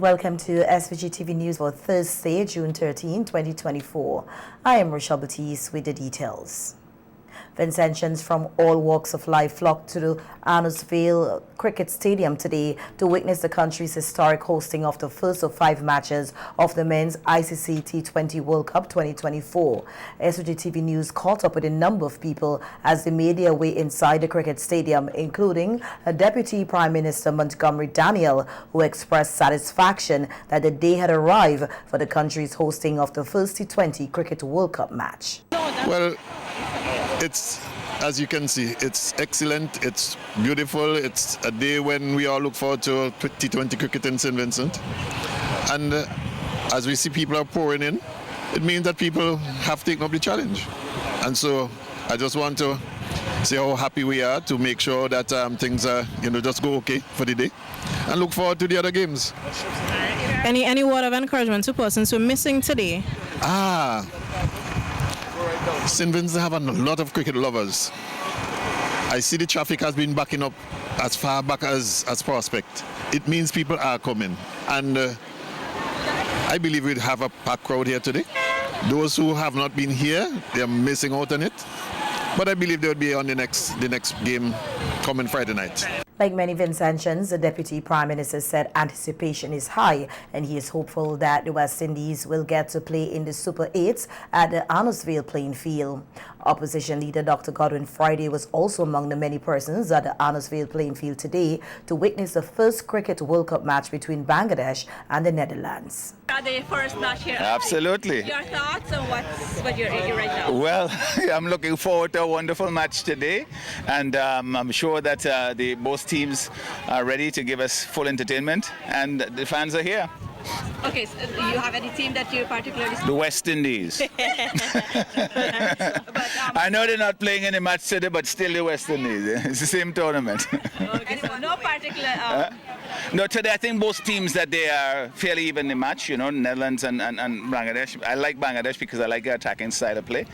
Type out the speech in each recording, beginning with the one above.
Welcome to SVG-TV News for Thursday, June 13, 2024. I am Rochelle Batiste with the details. Vincentians from all walks of life flocked to the Arnoldville Cricket Stadium today to witness the country's historic hosting of the first of 5 matches of the men's ICC T20 World Cup 2024. SVG-TV News caught up with a number of people as they made their way inside the cricket stadium, including Deputy Prime Minister Montgomery Daniel, who expressed satisfaction that the day had arrived for the country's hosting of the first T20 Cricket World Cup match. Well, it's, as you can see, it's excellent, it's beautiful, it's a day when we all look forward to T20 cricket in St. Vincent. And as we see people are pouring in, it means that people have taken up the challenge. And so I just want to say how happy we are to make sure that things are, just go okay for the day and look forward to the other games. Any word of encouragement to persons who are missing today? St. Vincent have a lot of cricket lovers. I see the traffic has been backing up as far back as Prospect. It means people are coming. And I believe we'll have a packed crowd here today. Those who have not been here, they're missing out on it. But I believe they'll be on the next game coming Friday night. Like many Vincentians, the Deputy Prime Minister said anticipation is high and he is hopeful that the West Indies will get to play in the Super 8s at the Arnoldville playing field. Opposition leader Dr. Godwin Friday was also among the many persons at the Arnoldville playing field today to witness the first Cricket World Cup match between Bangladesh and the Netherlands. The first match here. Absolutely. Your thoughts on what you're eating right now? Well, I'm looking forward to a wonderful match today, and I'm sure that both teams are ready to give us full entertainment, and the fans are here. Okay, so do you have any team that you particularly... The West Indies. I know they're not playing any match today, but still the West Indies. It's the same tournament. Okay, so no particular... No, today I think both teams that they are fairly even in match, Netherlands and Bangladesh. I like Bangladesh because I like their attacking style of play.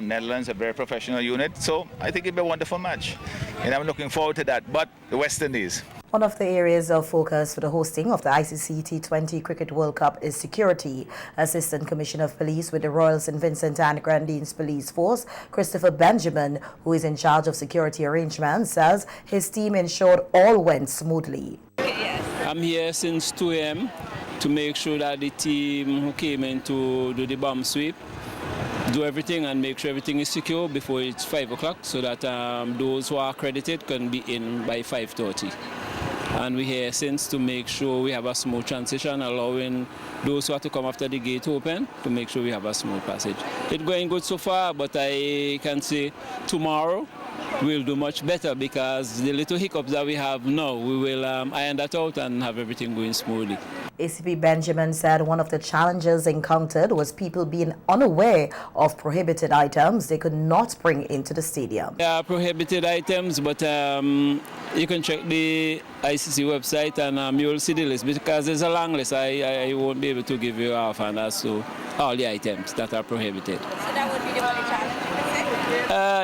Netherlands, a very professional unit, so I think it'll be a wonderful match. And I'm looking forward to that, but the West Indies. One of the areas of focus for the hosting of the ICC T20 Cricket World Cup is security. Assistant Commissioner of Police with the Royal St. Vincent and Grenadines Police Force, Christopher Benjamin, who is in charge of security arrangements, says his team ensured all went smoothly. I'm here since 2 a.m. to make sure that the team who came in to do the bomb sweep do everything and make sure everything is secure before it's 5 o'clock so that those who are accredited can be in by 5:30. And we're here since to make sure we have a smooth transition, allowing those who have to come after the gate open to make sure we have a smooth passage. It's going good so far, but I can say tomorrow we'll do much better because the little hiccups that we have now, we will iron that out and have everything going smoothly. ACP Benjamin said one of the challenges encountered was people being unaware of prohibited items they could not bring into the stadium. There are prohibited items, but you can check the ICC website and you will see the list because there's a long list. I won't be able to give you offhand as to all the items that are prohibited. So that would be the only challenge?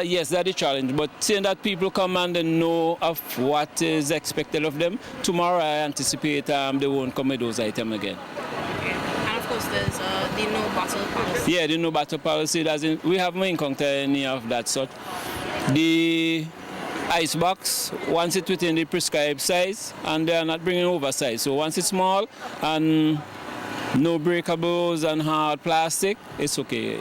Yes, that's the challenge, but seeing that people come and they know of what is expected of them, tomorrow I anticipate they won't come with those items again. Okay. And of course there's the no bottle policy. Yeah, the no bottle policy, we haven't encountered any of that sort. The ice box, once it's within the prescribed size, and they are not bringing oversize. So once it's small and no breakables and hard plastic, it's okay,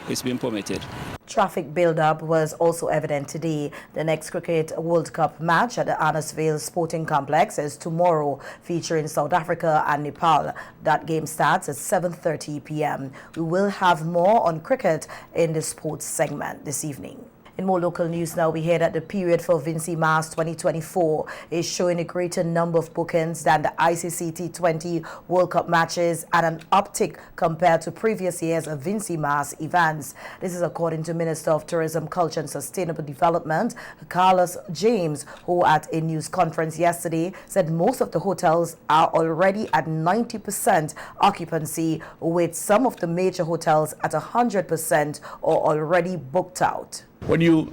it's been permitted. Traffic build-up was also evident today. The next Cricket World Cup match at the Arnoldville Sporting Complex is tomorrow, featuring South Africa and Nepal. That game starts at 7:30 p.m. We will have more on cricket in the sports segment this evening. In more local news now, we hear that the period for Vincy Mas 2024 is showing a greater number of bookings than the ICC T20 World Cup matches and an uptick compared to previous years of Vincy Mas events. This is according to Minister of Tourism, Culture and Sustainable Development, Carlos James, who at a news conference yesterday said most of the hotels are already at 90% occupancy, with some of the major hotels at 100% or already booked out. When you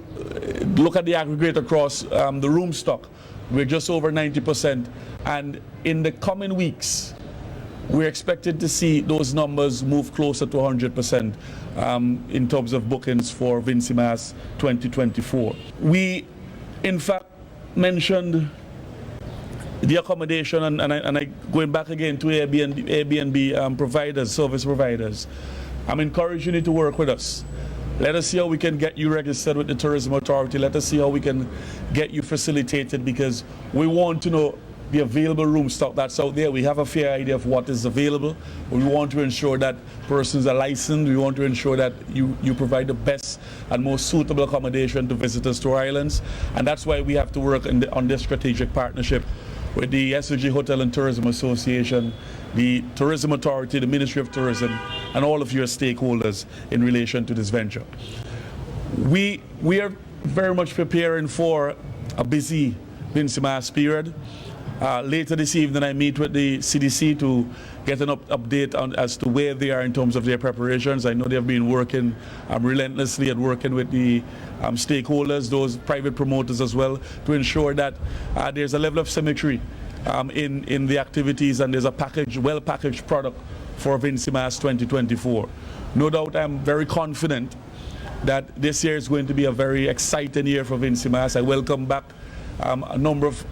look at the aggregate across the room stock, we're just over 90%. And in the coming weeks, we're expected to see those numbers move closer to 100% in terms of bookings for Vincy Mas 2024. We, in fact, mentioned the accommodation and I going back again to Airbnb providers, service providers. I'm encouraging you to work with us. Let us see how we can get you registered with the Tourism Authority. Let us see how we can get you facilitated, because we want to know the available room stock that's out there. We have a fair idea of what is available. We want to ensure that persons are licensed. We want to ensure that you provide the best and most suitable accommodation to visitors to our islands. And that's why we have to work on this strategic partnership with the SVG Hotel and Tourism Association, the Tourism Authority, the Ministry of Tourism, and all of your stakeholders in relation to this venture. We are very much preparing for a busy Vincy Mas period. Later this evening, I meet with the CDC to get an update as to where they are in terms of their preparations. I know they have been working relentlessly at working with the stakeholders, those private promoters as well, to ensure that there's a level of symmetry in the activities, and there's a well-packaged product for Vincy Mas 2024. No doubt, I'm very confident that this year is going to be a very exciting year for Vincy Mas. I welcome back a number of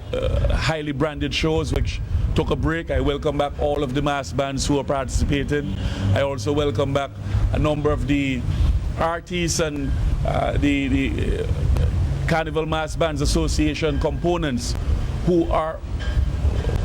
highly branded shows which took a break. I welcome back all of the mass bands who are participating. I also welcome back a number of the artists and the Carnival Mass Bands Association components who are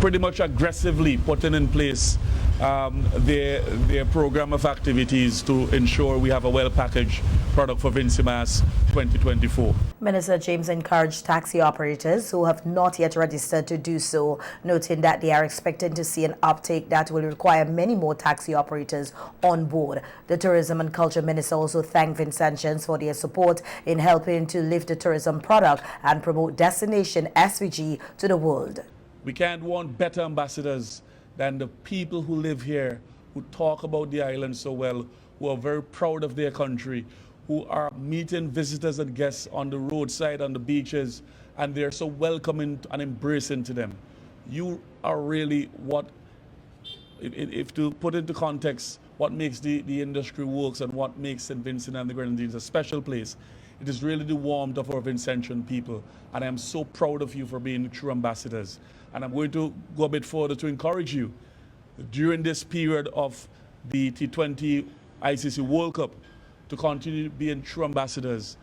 pretty much aggressively putting in place their program of activities to ensure we have a well-packaged product for Vincy Mas 2024. Minister James encouraged taxi operators who have not yet registered to do so, noting that they are expecting to see an uptake that will require many more taxi operators on board. The Tourism and Culture Minister also thanked Vincentians for their support in helping to lift the tourism product and promote destination SVG to the world. We can't want better ambassadors than the people who live here, who talk about the island so well, who are very proud of their country, who are meeting visitors and guests on the roadside, on the beaches, and they're so welcoming and embracing to them. You are really what, if to put into context, what makes the industry works and what makes St. Vincent and the Grenadines a special place. It is really the warmth of our Vincentian people, and I'm so proud of you for being true ambassadors. And I'm going to go a bit further to encourage you during this period of the T20 ICC World Cup to continue being true ambassadors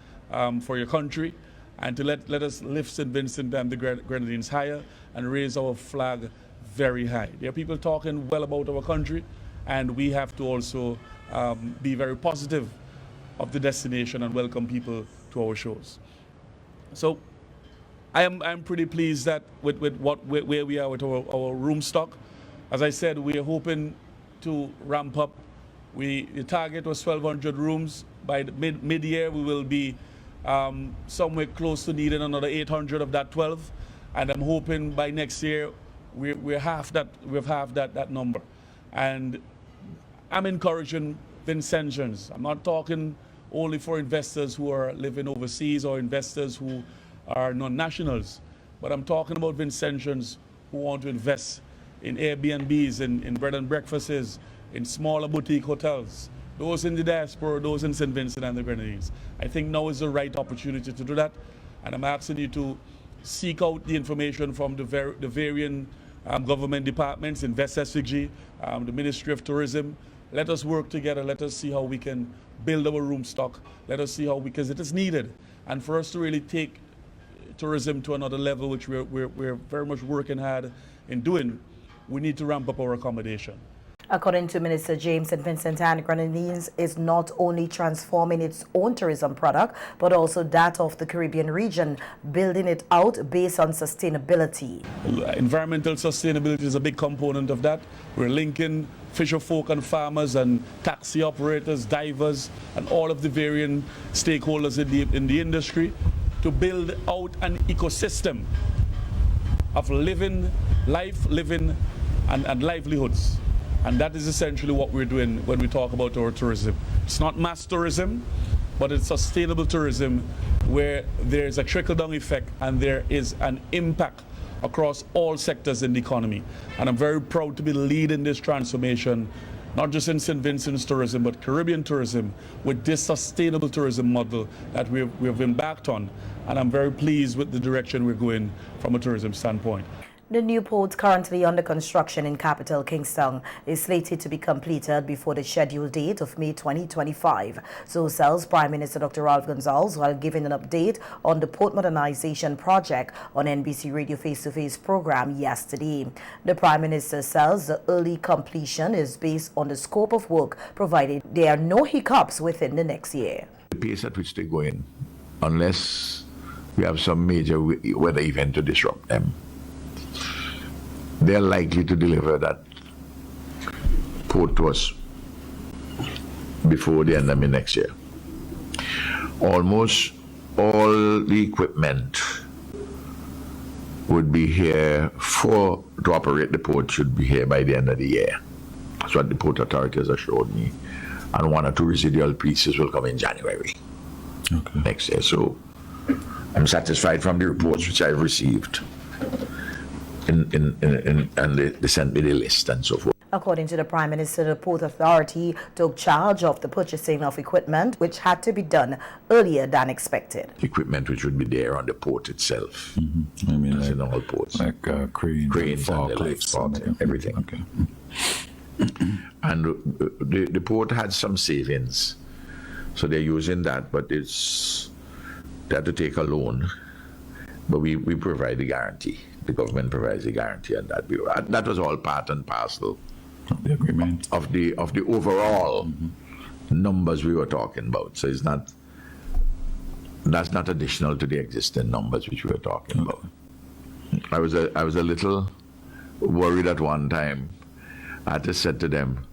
for your country, and to let us lift St. Vincent and the Grenadines higher and raise our flag very high. There are people talking well about our country, and we have to also be very positive of the destination and welcome people to our shows. So I'm pretty pleased that with where we are with our room stock. As I said, we are hoping to ramp up. The target was 1,200 rooms. By the mid-year, we will be somewhere close to needing another 800 of that 12. And I'm hoping by next year we're half that number. And I'm encouraging Vincentians. I'm not talking only for investors who are living overseas or investors who are non-nationals, but I'm talking about Vincentians who want to invest in Airbnbs, in bread and breakfasts, in smaller boutique hotels, those in the diaspora, those in St. Vincent and the Grenadines. I think now is the right opportunity to do that, and I'm asking you to seek out the information from the varying government departments, Invest SVG, the Ministry of Tourism. Let us work together. Let us see how we can build our room stock. Let us see how, because it is needed. And for us to really take tourism to another level, which we're very much working hard in doing, we need to ramp up our accommodation. According to Minister James, St. Vincent and Grenadines is not only transforming its own tourism product, but also that of the Caribbean region, building it out based on sustainability. Environmental sustainability is a big component of that. We're linking fisherfolk and farmers and taxi operators, divers, and all of the varying stakeholders in the industry to build out an ecosystem of living and livelihoods. And that is essentially what we're doing when we talk about our tourism. It's not mass tourism, but it's sustainable tourism where there's a trickle-down effect and there is an impact across all sectors in the economy. And I'm very proud to be leading this transformation, not just in St. Vincent's tourism, but Caribbean tourism, with this sustainable tourism model that we've embarked on. And I'm very pleased with the direction we're going from a tourism standpoint. The new port, currently under construction in capital Kingston, is slated to be completed before the scheduled date of May 2025. So says Prime Minister Dr. Ralph Gonsalves while giving an update on the port modernization project on NBC Radio Face-to-Face program yesterday. The Prime Minister says the early completion is based on the scope of work, provided there are no hiccups within the next year. The pace at which they go in, unless we have some major weather event to disrupt them, they're likely to deliver that port to us before the end of the next year. Almost all the equipment would be here to operate the port should be here by the end of the year. That's what the port authorities assured me. And 1 or 2 residual pieces will come in January next year. So I'm satisfied from the reports which I've received. And they sent me the list and so forth. According to the Prime Minister, the Port Authority took charge of the purchasing of equipment which had to be done earlier than expected. Equipment which would be there on the port itself. Mm-hmm. I mean, like, in all ports. Like cranes and the lights, everything. Okay. And the port had some savings, so they're using that, but they had to take a loan. But we provide the guarantee. The government provides the guarantee on that. That was all part and parcel of the agreement of the overall numbers we were talking about. So that's not additional to the existing numbers which we were talking about. I was a little worried at one time. I had to say to them,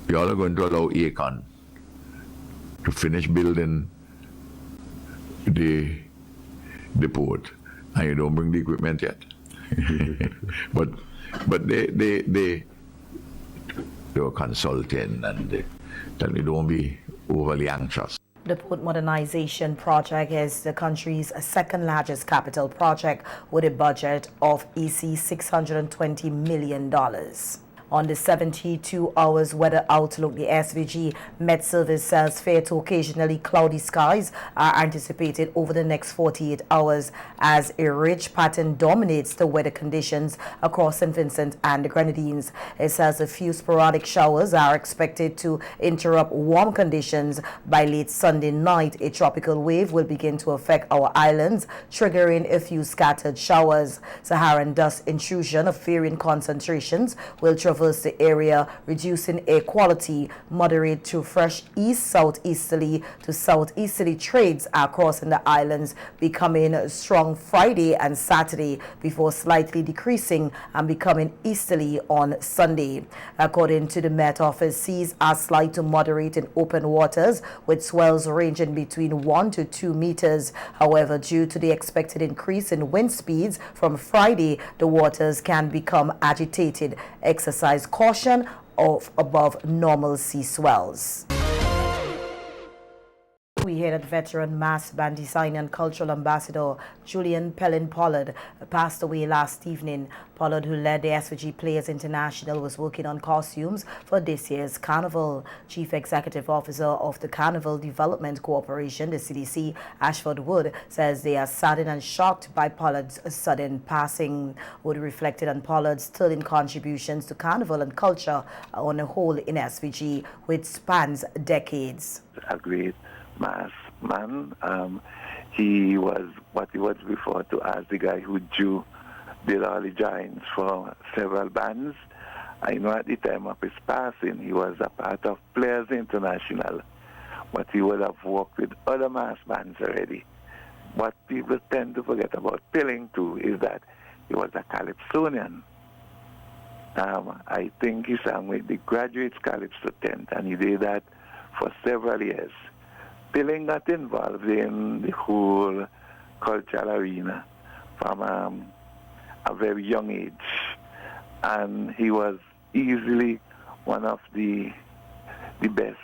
"You all are going to allow Akon to finish building the port, and you don't bring the equipment yet." but they were consulting, and they tell me don't be overly anxious. The port modernization project is the country's second largest capital project with a budget of $620 million. On the 72 hours weather outlook, the SVG Met Service says fair to occasionally cloudy skies are anticipated over the next 48 hours as a ridge pattern dominates the weather conditions across St. Vincent and the Grenadines. It says a few sporadic showers are expected to interrupt warm conditions. By late Sunday night, a tropical wave will begin to affect our islands, triggering a few scattered showers. Saharan dust intrusion of varying concentrations will traverse the area, reducing air quality. Moderate to fresh east-southeasterly to southeasterly trades are crossing the islands, becoming strong Friday and Saturday before slightly decreasing and becoming easterly on Sunday. According to the Met Office, seas are slight to moderate in open waters with swells ranging between 1 to 2 meters. However, due to the expected increase in wind speeds from Friday, the waters can become agitated. Exercise caution of above normal sea swells. We hear that veteran mass band designer and cultural ambassador Julian Pollard passed away last evening. Pollard, who led the SVG Players International, was working on costumes for this year's carnival. Chief Executive Officer of the Carnival Development Corporation, the CDC, Ashford Wood, says they are saddened and shocked by Pollard's sudden passing. Wood reflected on Pollard's sterling contributions to carnival and culture on a whole in SVG, which spans decades. A great mass man. He was what he was referred to as the guy who did all the giants for several bands. I know at the time of his passing, he was a part of Players International, but he would have worked with other mass bands already. What people tend to forget about Pilling too is that he was a calypsonian. I think he sang with the Graduates Calypso Tent, and he did that for several years. Pilling got involved in the whole cultural arena from a very young age, and he was easily one of the best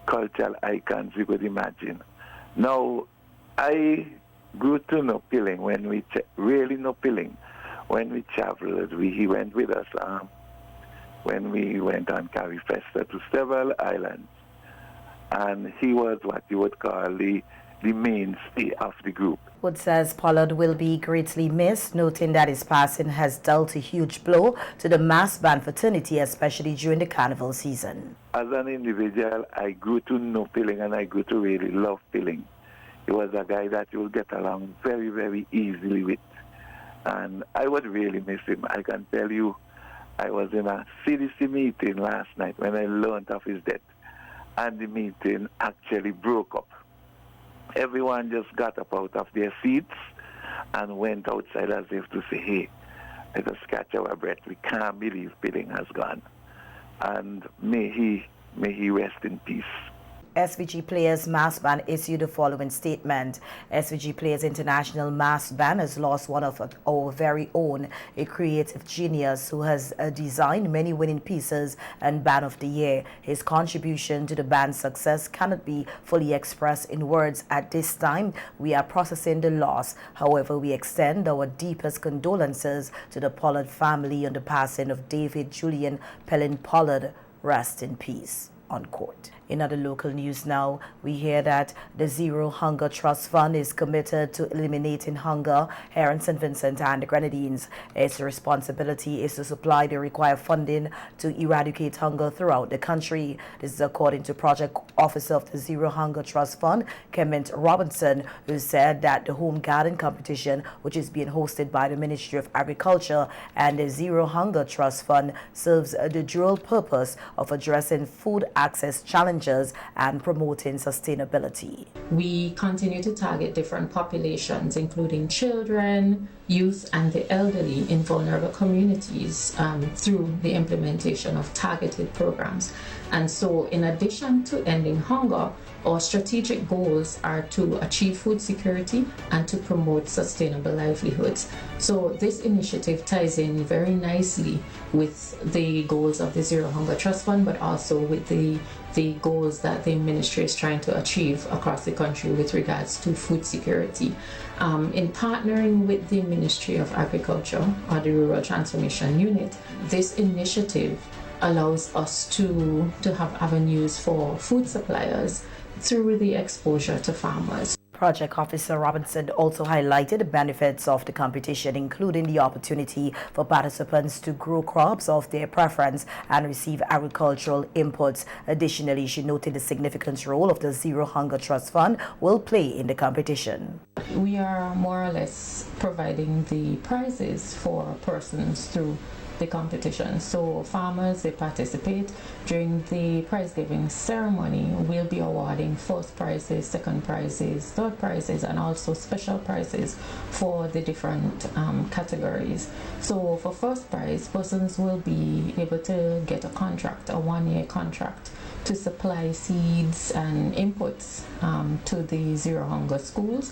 cultural icons you could imagine. Now, I grew to no pilling when we really no pilling when we traveled. He went with us when we went on Carry Festa to several islands, and he was what you would call the mainstay of the group. Wood says Pollard will be greatly missed, noting that his passing has dealt a huge blow to the mass band fraternity, especially during the carnival season. As an individual, I grew to know Pilling, and I grew to really love Pilling. He was a guy that you will get along very, very easily with, and I would really miss him. I can tell you, I was in a CDC meeting last night when I learned of his death, and the meeting actually broke up. Everyone just got up out of their seats and went outside as if to say, hey, let us catch our breath. We can't believe Pilling has gone. And may he rest in peace. SVG Players Mass Band issued the following statement. SVG Players International Mass Band has lost one of our very own, a creative genius who has designed many winning pieces and Band of the Year. His contribution to the band's success cannot be fully expressed in words at this time. We are processing the loss. However, we extend our deepest condolences to the Pollard family on the passing of David Julian Pollard. Rest in peace. Unquote. In other local news now, we hear that the Zero Hunger Trust Fund is committed to eliminating hunger here in St. Vincent and the Grenadines. Its responsibility is to supply the required funding to eradicate hunger throughout the country. This is according to Project Officer of the Zero Hunger Trust Fund, Kement Robinson, who said that the home garden competition, which is being hosted by the Ministry of Agriculture and the Zero Hunger Trust Fund, serves the dual purpose of addressing food access challenges and promoting sustainability. We continue to target different populations, including children, youth, and the elderly in vulnerable communities through the implementation of targeted programs. And so, in addition to ending hunger, our strategic goals are to achieve food security and to promote sustainable livelihoods. So this initiative ties in very nicely with the goals of the Zero Hunger Trust Fund, but also with the goals that the ministry is trying to achieve across the country with regards to food security. In partnering with the Ministry of Agriculture or the Rural Transformation Unit, this initiative allows us to have avenues for food suppliers through the exposure to farmers. Project Officer Robinson also highlighted the benefits of the competition, including the opportunity for participants to grow crops of their preference and receive agricultural inputs. Additionally, she noted the significant role of the Zero Hunger Trust Fund will play in the competition. We are more or less providing the prizes for persons through the competition. So farmers, they participate. During the prize giving ceremony, we'll be awarding first prizes, second prizes, third prizes, and also special prizes for the different categories. So for first prize, persons will be able to get a contract, a 1-year contract, to supply seeds and inputs to the Zero Hunger schools.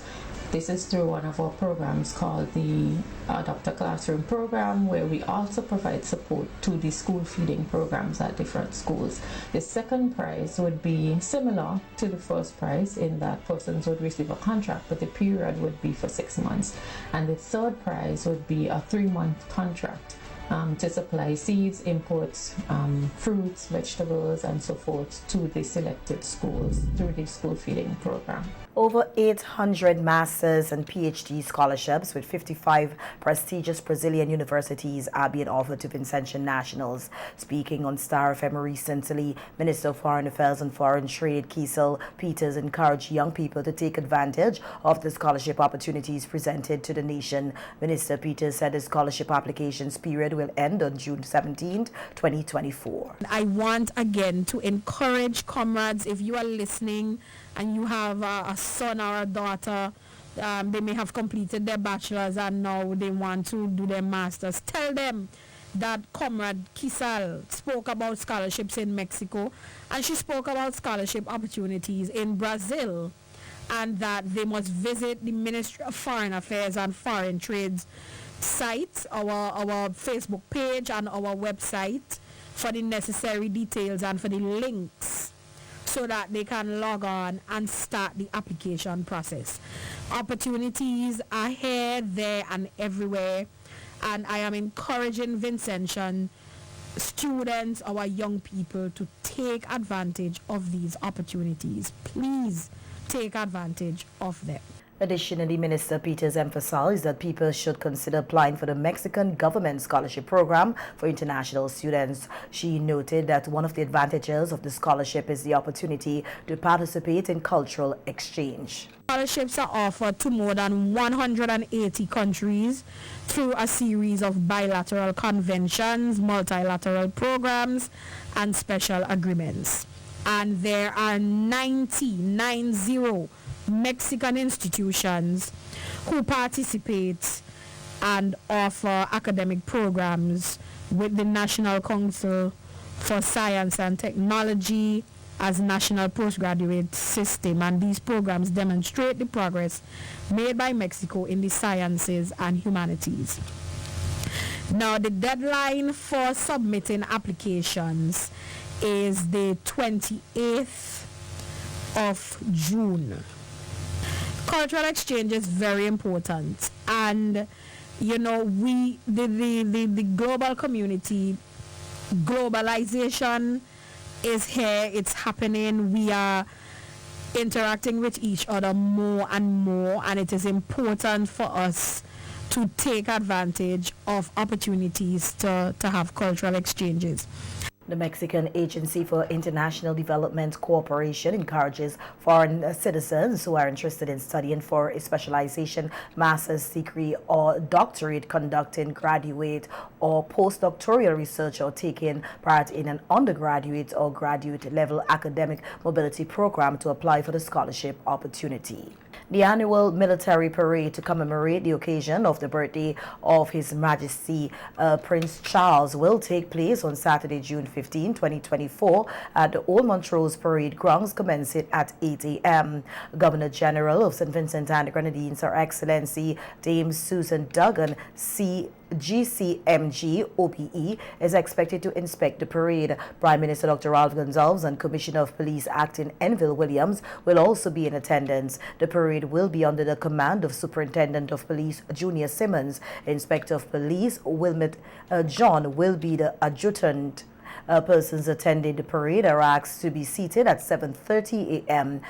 This is through one of our programs called the Adopt a Classroom program, where we also provide support to the school feeding programs at different schools. The second prize would be similar to the first prize in that persons would receive a contract, but the period would be for 6 months. And the third prize would be a 3-month contract to supply seeds, inputs, fruits, vegetables, and so forth to the selected schools through the school feeding program. Over 800 master's and PhD scholarships with 55 prestigious Brazilian universities are being offered to Vincentian nationals. Speaking on Star FM recently, Minister of Foreign Affairs and Foreign Trade Kiesel Peters encouraged young people to take advantage of the scholarship opportunities presented to the nation. Minister Peters said the scholarship applications period will end on June 17, 2024. I want again to encourage comrades, if you are listening and you have a son or a daughter, they may have completed their bachelor's and now they want to do their master's. Tell them that Comrade Kiesel spoke about scholarships in Mexico, and she spoke about scholarship opportunities in Brazil, and that they must visit the Ministry of Foreign Affairs and Foreign Trade's site, our Facebook page and our website for the necessary details and for the links so that they can log on and start the application process. Opportunities are here, there, and everywhere, and I am encouraging Vincentian students, our young people, to take advantage of these opportunities. Please take advantage of them. Additionally, Minister Peters emphasized that people should consider applying for the Mexican government scholarship program for international students. She noted that one of the advantages of the scholarship is the opportunity to participate in cultural exchange. Scholarships are offered to more than 180 countries through a series of bilateral conventions, multilateral programs, and special agreements. And there are 90 Mexican institutions who participate and offer academic programs with the National Council for Science and Technology as national postgraduate system, and these programs demonstrate the progress made by Mexico in the sciences and humanities. Now, the deadline for submitting applications is the 28th of June. Cultural exchange is very important, and you know, the global community, globalization is here, it's happening, we are interacting with each other more and more, and it is important for us to take advantage of opportunities to have cultural exchanges. The Mexican Agency for International Development Cooperation encourages foreign citizens who are interested in studying for a specialization, master's degree, or doctorate, conducting graduate or postdoctoral research, or taking part in an undergraduate or graduate level academic mobility program to apply for the scholarship opportunity. The annual military parade to commemorate the occasion of the birthday of His Majesty Prince Charles will take place on Saturday, June 15, 2024 at the Old Montrose Parade Grounds, commencing at 8 a.m. Governor General of St. Vincent and the Grenadines, Her Excellency Dame Susan Duggan, GCMG OPE, is expected to inspect the parade. Prime Minister Dr. Ralph Gonsalves and Commissioner of Police Acting Enville Williams will also be in attendance. The parade will be under the command of Superintendent of Police Junior Simmons. Inspector of Police Wilmot John will be the adjutant. Persons attending the parade are asked to be seated at 7:30 a.m.